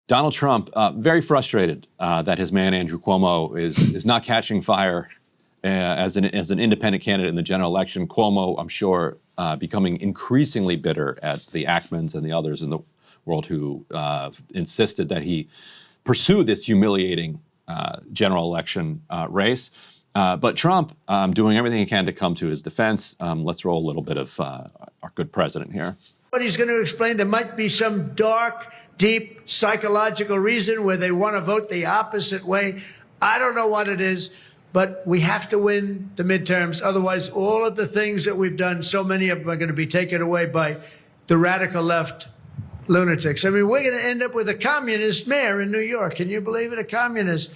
Donald Trump, very frustrated that his man Andrew Cuomo is not catching fire as an independent candidate in the general election. Cuomo, I'm sure, becoming increasingly bitter at the Ackmans and the others in the world who insisted that he pursue this humiliating general election race. But Trump doing everything he can to come to his defense. Let's roll a little bit of our good president here. But he's going to explain there might be some dark, deep psychological reason where they want to vote the opposite way. I don't know what it is, but we have to win the midterms. Otherwise, all of the things that we've done, so many of them are going to be taken away by the radical left lunatics. I mean, we're going to end up with a communist mayor in New York. Can you believe it? A communist.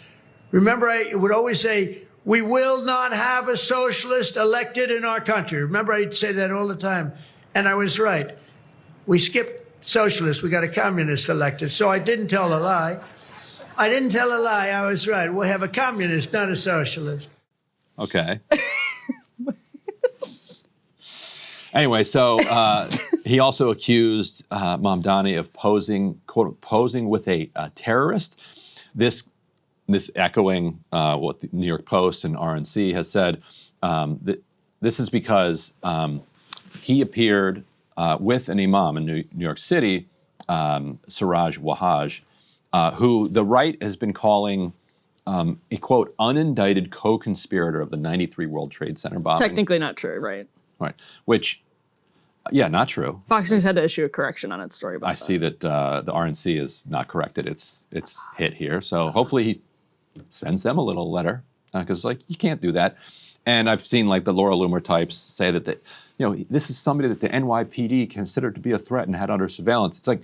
Remember, I would always say, we will not have a socialist elected in our country. Remember, I'd say that all the time. And I was right. We skipped socialists. We got a communist elected. So I didn't tell a lie. I didn't tell a lie. I was right. We'll have a communist, not a socialist. Okay. Anyway, so he also accused Mamdani of posing with a terrorist. This echoing what the New York Post and RNC has said. This is because he appeared with an imam in New York City, Siraj Wahhaj, who the right has been calling a, quote, unindicted co-conspirator of the 93 World Trade Center bombing. Technically not true, right? Right. Which, yeah, not true. Fox News had to issue a correction on its story about that. I see that the RNC has not corrected its hit here. So hopefully he sends them a little letter, because like, you can't do that. And I've seen like the Laura Loomer types say that, this is somebody that the NYPD considered to be a threat and had under surveillance. It's like,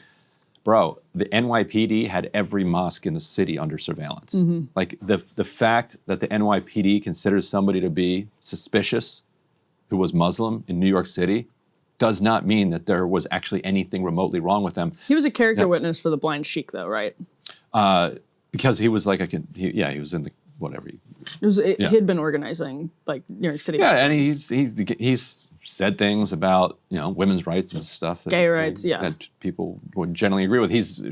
bro, the NYPD had every mosque in the city under surveillance. Mm-hmm. Like the fact that the NYPD considers somebody to be suspicious who was Muslim in New York City does not mean that there was actually anything remotely wrong with them. He was a character witness for the Blind Sheik, though, right? Because he was like he was in the whatever. He'd been organizing like New York City. Yeah, and he's said things about women's rights and stuff. Gay rights, that people would generally agree with. He's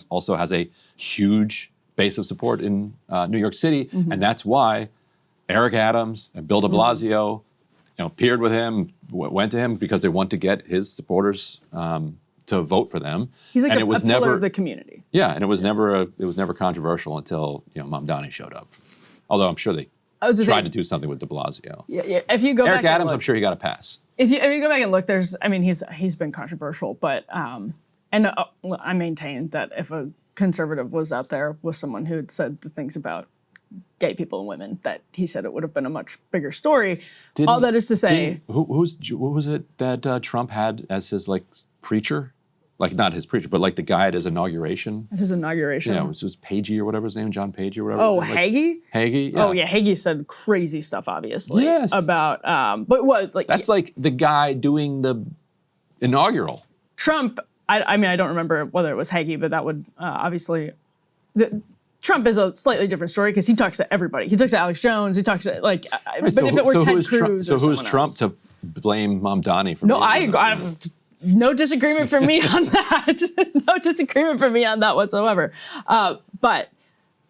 also has a huge base of support in New York City, and that's why Eric Adams and Bill de Blasio, appeared with him, went to him because they want to get his supporters to vote for them. He's like a pillar of the community. Yeah, and it was never controversial until Mamdani showed up. Although I'm sure they tried to do something with de Blasio. Yeah. If you go Eric back Adams, I'm sure he got a pass. If you go back and look, he's been controversial, but I maintain that if a conservative was out there with someone who had said the things about gay people and women that he said, it would have been a much bigger story. All that is to say, who was it that Trump had as his preacher? Like not his preacher, but like the guy at his inauguration. At his inauguration? Yeah, it was Pagey or whatever his name, John Pagey or whatever. Oh, Hagee? Hagee, yeah. Oh, yeah, Hagee said crazy stuff, obviously. Yes. About, but what, like... That's like the guy doing the inaugural. Trump, I mean, I don't remember whether it was Hagee, but that would obviously... Trump is a slightly different story because he talks to everybody. He talks to Alex Jones, he talks to, but if it were Ted Cruz or someone else... So who's Trump to blame Mamdani for... No, I have no disagreement from me on that. No disagreement from me on that whatsoever. But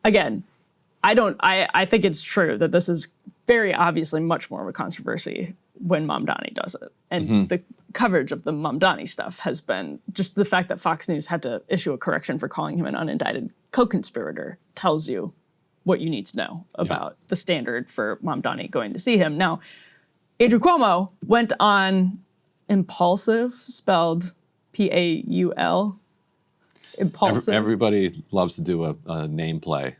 again, I think it's true that this is very obviously much more of a controversy when Mamdani does it. And the coverage of the Mamdani stuff has been just the fact that Fox News had to issue a correction for calling him an unindicted co-conspirator tells you what you need to know about the standard for Mamdani going to see him. Now, Andrew Cuomo went on Impulsive, spelled P-A-U-L. Impulsive. Everybody loves to do a name play.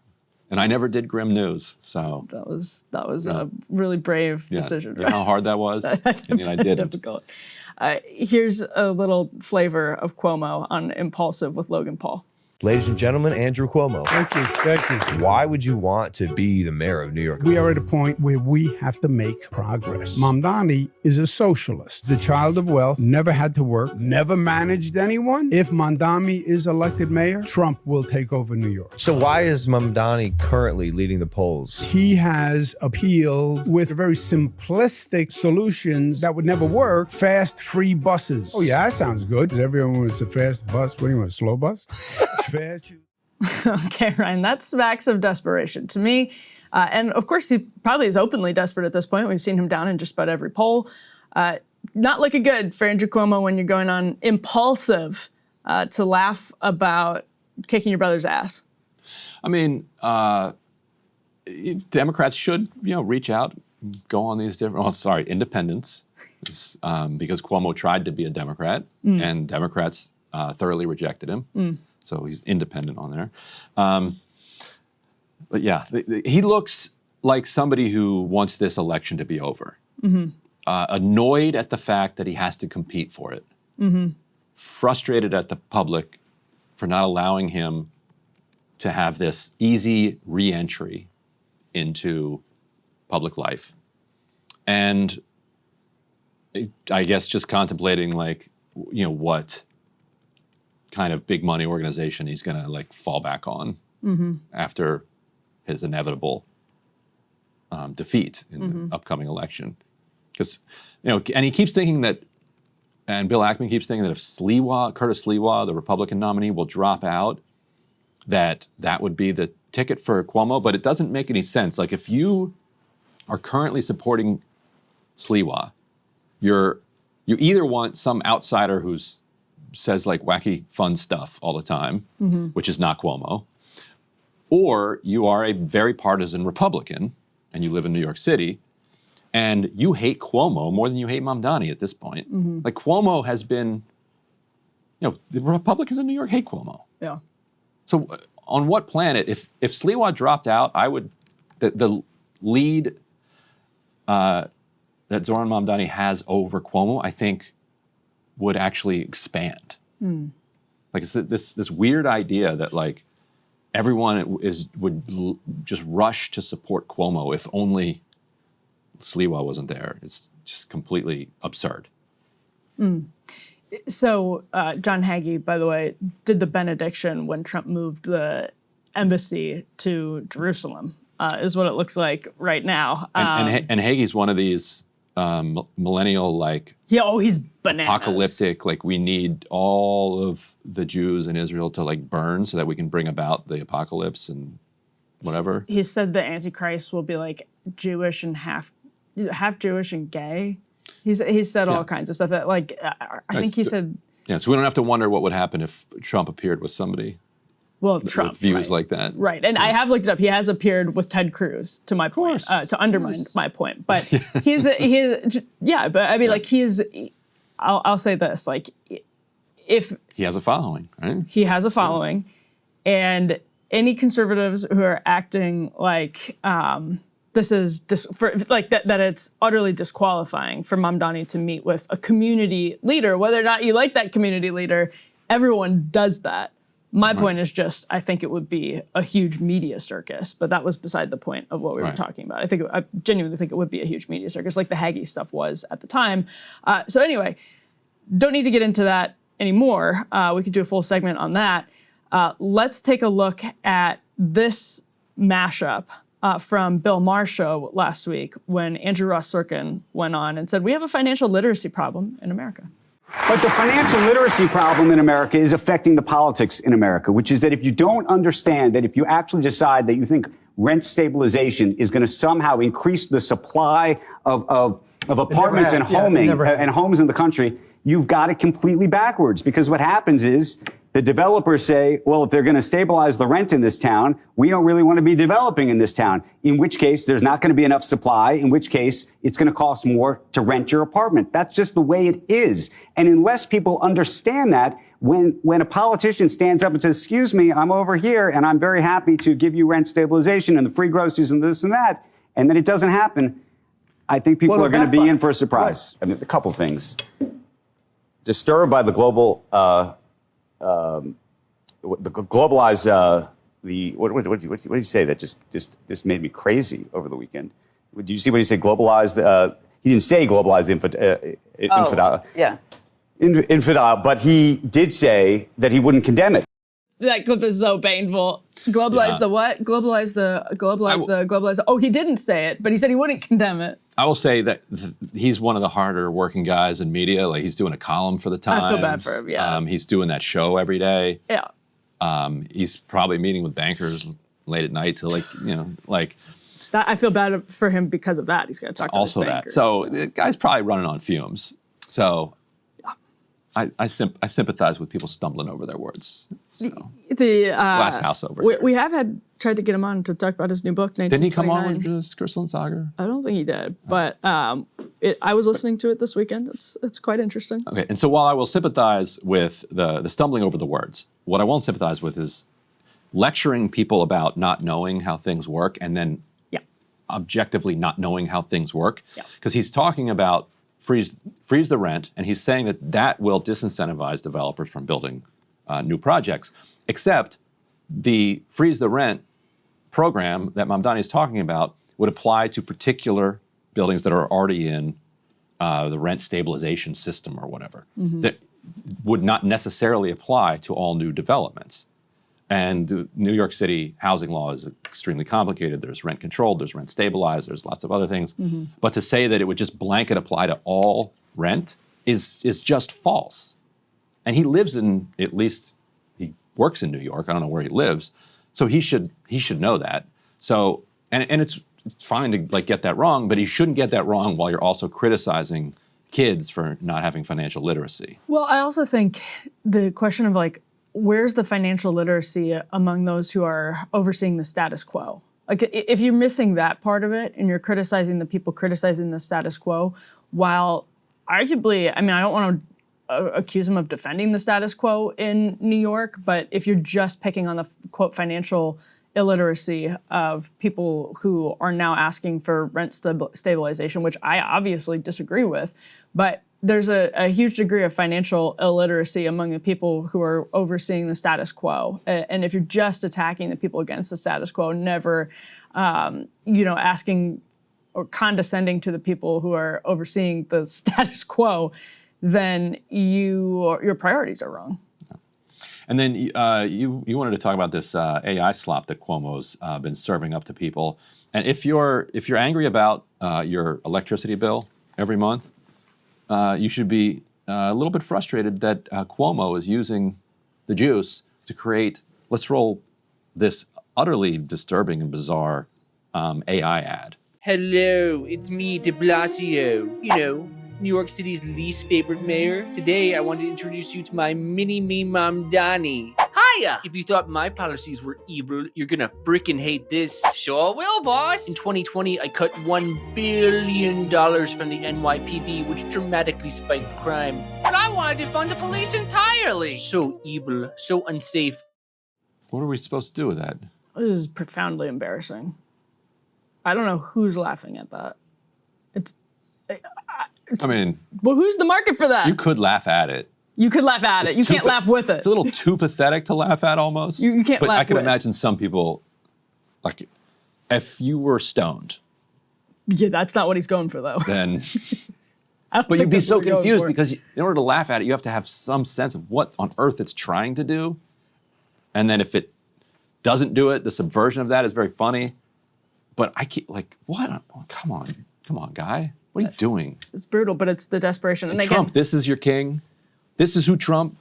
And I never did Grim News, so... That was a really brave decision. You know how hard that was? I didn't. Difficult. Here's a little flavor of Cuomo on Impulsive with Logan Paul. Ladies and gentlemen, Andrew Cuomo. Thank you. Why would you want to be the mayor of New York? We are at a point where we have to make progress. Mamdani is a socialist, the child of wealth, never had to work, never managed anyone. If Mamdani is elected mayor, Trump will take over New York. So why is Mamdani currently leading the polls? He has appealed with very simplistic solutions that would never work. Fast, free buses. Oh yeah, that sounds good. Everyone wants a fast bus. What do you want, a slow bus? fair to. Okay, Ryan, that smacks of desperation to me. And of course, he probably is openly desperate at this point. We've seen him down in just about every poll. Not looking good for Andrew Cuomo when you're going on impulsive to laugh about kicking your brother's ass. I mean, Democrats should, reach out, go on these different, independents, because Cuomo tried to be a Democrat, and Democrats thoroughly rejected him. So he's independent on there. But yeah, he looks like somebody who wants this election to be over. Annoyed at the fact that he has to compete for it. Frustrated at the public for not allowing him to have this easy re-entry into public life. And I guess just contemplating what kind of big money organization he's going to fall back on after his inevitable defeat in the upcoming election. Because, and he keeps thinking that, and Bill Ackman keeps thinking that if Curtis Sliwa, the Republican nominee, will drop out, that would be the ticket for Cuomo. But it doesn't make any sense. Like, if you are currently supporting Sliwa, you either want some outsider who says wacky fun stuff all the time, which is not Cuomo, or you are a very partisan Republican and you live in New York City and you hate Cuomo more than you hate Mamdani at this point. Cuomo has been, the Republicans in New York hate Cuomo. Yeah. So on what planet, if Sliwa dropped out, the lead that Zohran Mamdani has over Cuomo, I think, would actually expand. It's this weird idea that everyone would just rush to support Cuomo if only Sliwa wasn't there. It's just completely absurd. So John Hagee, by the way, did the benediction when Trump moved the embassy to Jerusalem, is what it looks like right now. And Hagee's one of these millennial he's bananas. Apocalyptic, we need all of the Jews in Israel to burn so that we can bring about the apocalypse and whatever. He said the Antichrist will be Jewish and half Jewish and gay. He's said all kinds of stuff that I think he said. Yeah, so we don't have to wonder what would happen if Trump appeared with somebody. Well, Trump, with views like that. Right. And I have looked it up. He has appeared with Ted Cruz, to my point, to undermine my point. But but I mean, I'll say this, if he has a following, right? He has a following, and any conservatives who are acting this is that it's utterly disqualifying for Mamdani to meet with a community leader, whether or not you like that community leader, everyone does that. My point is just, I think it would be a huge media circus, but that was beside the point of what we were talking about. I genuinely think it would be a huge media circus, like the Hagee stuff was at the time. So anyway, don't need to get into that anymore. We could do a full segment on that. Let's take a look at this mashup from Bill Maher's show last week when Andrew Ross Sorkin went on and said, we have a financial literacy problem in America. But the financial literacy problem in America is affecting the politics in America, which is that if you don't understand that if you actually decide that you think rent stabilization is going to somehow increase the supply of apartments and homes in the country, you've got it completely backwards. Because what happens is the developers say, well, if they're going to stabilize the rent in this town, we don't really want to be developing in this town, in which case there's not going to be enough supply, in which case it's going to cost more to rent your apartment. That's just the way it is. And unless people understand that, when a politician stands up and says, excuse me, I'm over here and I'm very happy to give you rent stabilization and the free groceries and this and that, and then it doesn't happen, I think people are going to be in for a surprise. Right. I mean, a couple things. Disturbed by the global... globalize what did you say that just made me crazy over the weekend? Did you see what he said? Globalize he didn't say globalize the infidel, but he did say that he wouldn't condemn it. That clip is so painful. Globalize the what? Globalize the. Oh, he didn't say it, but he said he wouldn't condemn it. I will say that he's one of the harder working guys in media. He's doing a column for the Times. I feel bad for him, yeah. He's doing that show every day. Yeah. He's probably meeting with bankers late at night to That, I feel bad for him because of that. He's got to talk to also his that. bankers. So the guy's probably running on fumes. So I sympathize with people stumbling over their words. So. The Glass house over here. We have tried to get him on to talk about his new book, 1929. Didn't he come on with this Crystal and Sagar? I don't think he did, but I was listening to it this weekend. It's quite interesting. Okay, and so while I will sympathize with the stumbling over the words, what I won't sympathize with is lecturing people about not knowing how things work and then objectively not knowing how things work. Because he's talking about freeze the rent, and he's saying that will disincentivize developers from building new projects, except the freeze the rent program that Mamdani is talking about would apply to particular buildings that are already in the rent stabilization system or whatever. That would not necessarily apply to all new developments. And the New York City housing law is extremely complicated. There's rent controlled, there's rent stabilized, there's lots of other things. But to say that it would just blanket apply to all rent is just false. And he lives in, at least he works in New York. I don't know where he lives. So he should know that. So, and it's fine to get that wrong, but he shouldn't get that wrong while you're also criticizing kids for not having financial literacy. Well, I also think the question of where's the financial literacy among those who are overseeing the status quo? Like, if you're missing that part of it and you're criticizing the people criticizing the status quo, while arguably, I don't want to accuse him of defending the status quo in New York, but if you're just picking on the, quote, financial illiteracy of people who are now asking for rent stabilization, which I obviously disagree with, but there's a huge degree of financial illiteracy among the people who are overseeing the status quo. And if you're just attacking the people against the status quo, never, asking or condescending to the people who are overseeing the status quo, then your priorities are wrong. And then you wanted to talk about this AI slop that Cuomo's been serving up to people. And if you're angry about your electricity bill every month, you should be a little bit frustrated that Cuomo is using the juice to create, let's roll this utterly disturbing and bizarre AI ad. Hello, it's me, de Blasio. New York City's least favorite mayor. Today, I want to introduce you to my mini-me Mamdani. Hiya! If you thought my policies were evil, you're gonna freaking hate this. Sure will, boss. In 2020, I cut $1 billion from the NYPD, which dramatically spiked crime. But I wanted to fund the police entirely. So evil, so unsafe. What are we supposed to do with that? It is profoundly embarrassing. I don't know who's laughing at that. Well, who's the market for that? You could laugh at it. You could laugh at it. You can't laugh with it. It's a little too pathetic to laugh at almost. You can't but laugh I can with. imagine some people, if you were stoned. Yeah, that's not what he's going for, though. Then, but you'd be so confused because in order to laugh at it, you have to have some sense of what on earth it's trying to do. And then if it doesn't do it, the subversion of that is very funny. But I keep what? Oh, come on, guy. What are you doing? It's brutal, but it's the desperation. And Trump, again, this is your king. This is who Trump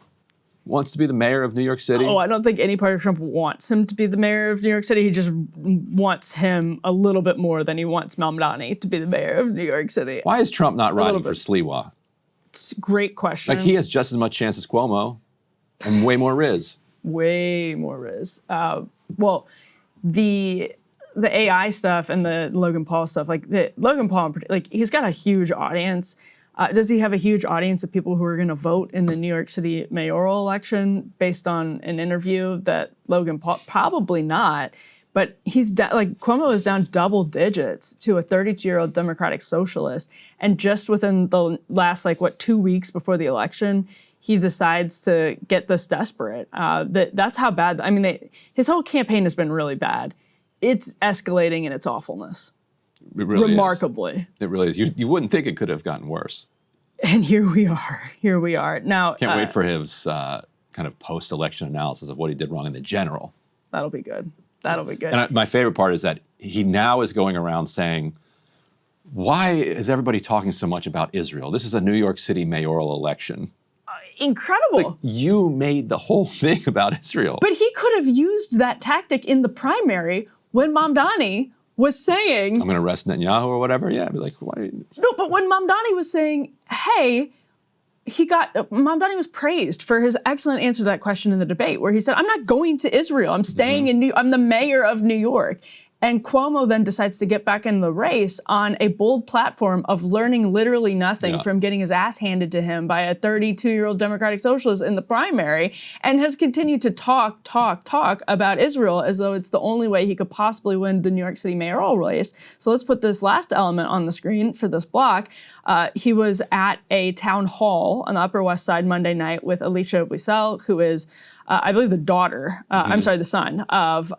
wants to be the mayor of New York City. Oh, I don't think any part of Trump wants him to be the mayor of New York City. He just wants him a little bit more than he wants Mamdani to be the mayor of New York City. Why is Trump not riding for Sliwa? It's a great question. He has just as much chance as Cuomo and way more riz. Way more riz. Well, the AI stuff and the Logan Paul stuff, Logan Paul, he's got a huge audience. Does he have a huge audience of people who are going to vote in the New York City mayoral election based on an interview that Logan Paul? Probably not. But Cuomo is down double digits to a 32-year-old Democratic socialist. And just within the last, 2 weeks before the election, he decides to get this desperate. That's how bad. His whole campaign has been really bad. It's escalating in its awfulness. It really remarkably. Is. It really is. You wouldn't think it could have gotten worse. And here we are. Now, can't wait for his kind of post-election analysis of what he did wrong in the general. That'll be good. And my favorite part is that he now is going around saying, why is everybody talking so much about Israel? This is a New York City mayoral election. incredible. Like, you made the whole thing about Israel. But he could have used that tactic in the primary when Mamdani was saying, I'm going to arrest Netanyahu or whatever. Yeah, I'd be like, why? no, but when Mamdani was saying, hey, Mamdani was praised for his excellent answer to that question in the debate, where he said, I'm not going to Israel. I'm staying I'm the mayor of New York. And Cuomo then decides to get back in the race on a bold platform of learning literally nothing from getting his ass handed to him by a 32-year-old Democratic Socialist in the primary, and has continued to talk about Israel as though it's the only way he could possibly win the New York City mayoral race. So let's put this last element on the screen for this block. He was at a town hall on the Upper West Side Monday night with Alicia Wiesel, who is, I believe, the son of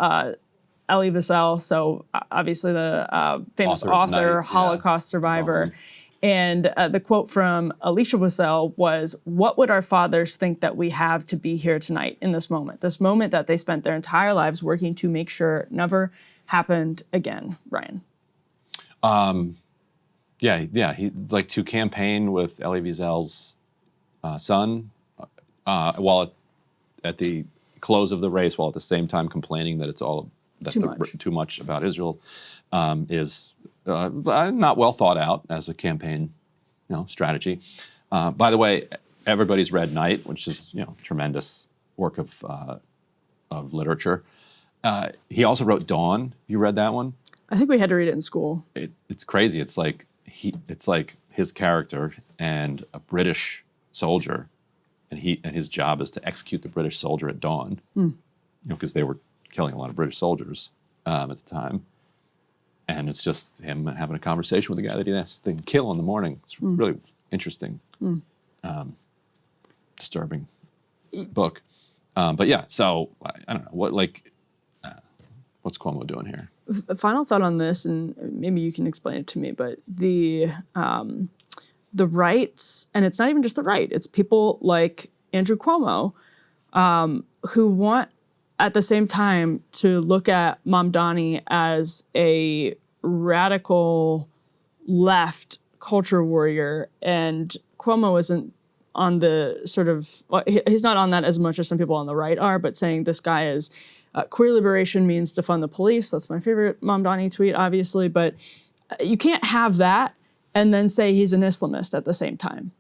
Elie Wiesel, so obviously the famous author, Holocaust survivor. And the quote from Alicia Wiesel was, what would our fathers think that we have to be here tonight in this moment that they spent their entire lives working to make sure never happened again, Ryan? He'd like to campaign with Elie Wiesel's son while at the close of the race, while at the same time complaining that it's all too much about Israel is not well thought out as a campaign, strategy. By the way, everybody's read Night, which is tremendous work of literature. He also wrote Dawn. You read that one? I think we had to read it in school. It's crazy. It's like his character and a British soldier, and his job is to execute the British soldier at dawn. Because they were killing a lot of British soldiers at the time. And it's just him having a conversation with the guy that he has to kill in the morning. It's really interesting, disturbing book. But yeah, so I don't know, what's Cuomo doing here? Final thought on this, and maybe you can explain it to me, but the right, and it's not even just the right, it's people like Andrew Cuomo who want at the same time to look at Mamdani as a radical left culture warrior, and Cuomo isn't on the he's not on that as much as some people on the right are, but saying this guy is queer liberation means defund the police. That's my favorite Mamdani tweet, obviously, but you can't have that and then say he's an Islamist at the same time.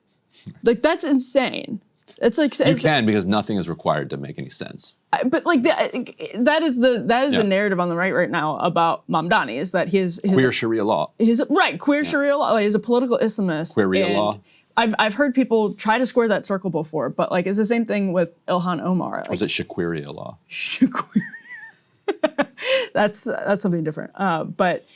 Like, that's insane. It's like you can, because nothing is required to make any sense. But like that is the narrative on the right now about Mamdani, is that his queer Sharia law. Queer Sharia law. Like, he's a political Islamist. Queer law. I've heard people try to square that circle before, but like it's the same thing with Ilhan Omar. Like, was it Shaquaria law? That's something different. But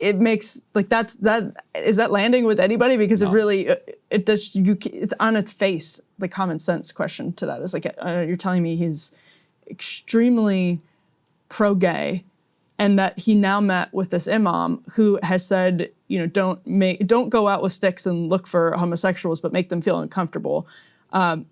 it makes is that landing with anybody? Because it really it's on its face. The common sense question to that is like, you're telling me he's extremely pro-gay, and that he now met with this imam who has said, don't go out with sticks and look for homosexuals, but make them feel uncomfortable.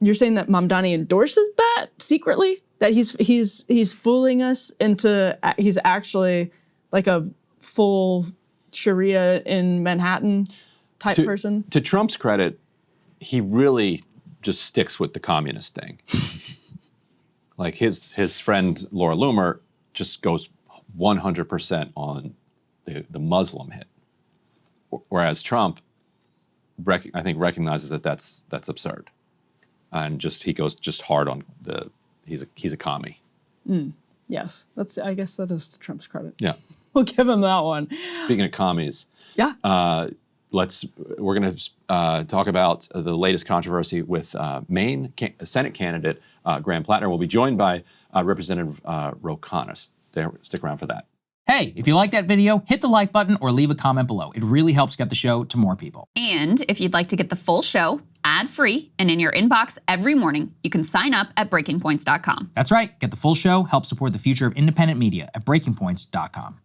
You're saying that Mamdani endorses that secretly, that he's fooling us into he's actually like a full Sharia in Manhattan type person? To Trump's credit, he really just sticks with the communist thing. Like his friend Laura Loomer just goes 100% on the Muslim hit, whereas Trump, I think, recognizes that that's absurd, and he goes just hard on he's a commie. Yes, I guess that is to Trump's credit. Yeah, we'll give him that one. Speaking of commies, yeah. We're going to talk about the latest controversy with Maine Senate candidate Graham Plattner. We'll be joined by Representative Ro Khanna. Stick around for that. Hey, if you like that video, hit the like button or leave a comment below. It really helps get the show to more people. And if you'd like to get the full show ad-free and in your inbox every morning, you can sign up at breakingpoints.com. That's right. Get the full show, help support the future of independent media at breakingpoints.com.